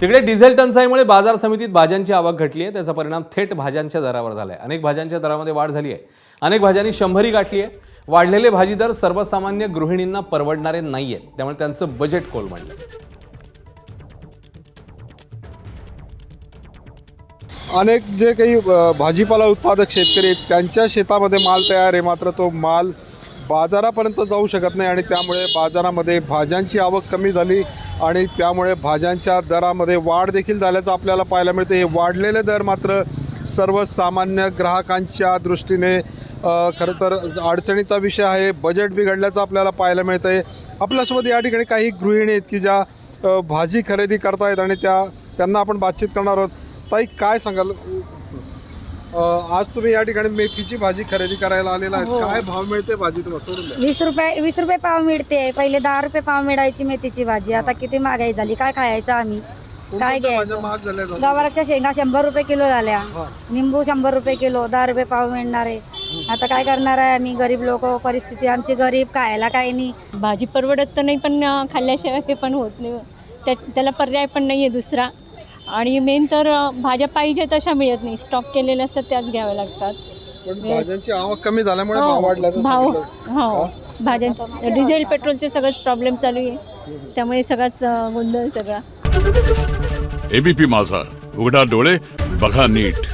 तिकडे डिझेल टंचाईमुळे बाजार समितीत भाज्यांची आवक घटली आहे. त्याचा परिणाम थेट भाज्यांच्या दरावर झाला आहे. अनेक भाज्यांच्या दरामध्ये वाढ झाली आहे. अनेक भाज्यांनी 100 गाठली आहे. वाढलेले भाजी दर सर्वसामान्य गृहिणींना परवडणारे नाहीयेत, त्यामुळे त्यांचं बजेट कोलमडलं. अनेक जे काही भाजीपाला उत्पादक शेतकरी आहेत त्यांच्या शेतामध्ये माल तयार आहे, मात्र तो माल बाजारापर्यंत जाऊ शकत नाही आणि त्यामुळे बाजारामध्ये भाज्यांची आवक कमी झाली आणि त्यामुळे भाज्यांच्या दरामध्ये वाढ देखील झाल्याचं आपल्याला पाहायला मिळते. हे वाढलेले दर मात्र सर्वसामान्य ग्राहकांच्या दृष्टीने खरं तर अडचणीचा विषय आहे. बजेट बिघडल्याचं आपल्याला पाहायला मिळतं आहे. आपल्यासोबत या ठिकाणी काही गृहिणी आहेत की ज्या भाजी खरेदी करतायत आणि त्यांना आपण बातचीत करणार आहोत. ताई, काय सांगाल, आज तुम्ही या ठिकाणी मेथीची भाजी खरेदी करायला आलेला आहे, काय भाव मिळते भाजी तुम्हाला? 20 रुपये पाव मिळते. पहिले 10 रुपये पाव मिळायची मेथीची भाजी, आता किती महागाई झाली, काय खायचं आम्ही, काय घ्यायचं? गवाराच्या शेंगा 100 रुपये किलो झाल्या, निंबू 100 रुपये किलो, 10 रुपये पाव मिळणार आहे. आता काय करणार आहे आम्ही, गरीब लोक, परिस्थिती आमची गरीब, खायला काही नाही. भाजी परवडत तर नाही, पण खाल्ल्याशिवाय हे पण होत नाही. त्याला पर्याय पण नाही आहे दुसरा. आणि मेन तर भाज्या पाहिजे तशा मिळत नाही, स्टॉक केलेल्या असतात त्याच घ्याव्या लागतात. पण भाज्यांची आवक कमी झाल्यामुळे भाव वाढला. हो, भाज्यांचे डिझेल पेट्रोलचे सगळंच प्रॉब्लेम चालू आहे, त्यामुळे सगळाच गोंधळ सगळा. एबीपी माझा, उघडा डोळे बघा नीट.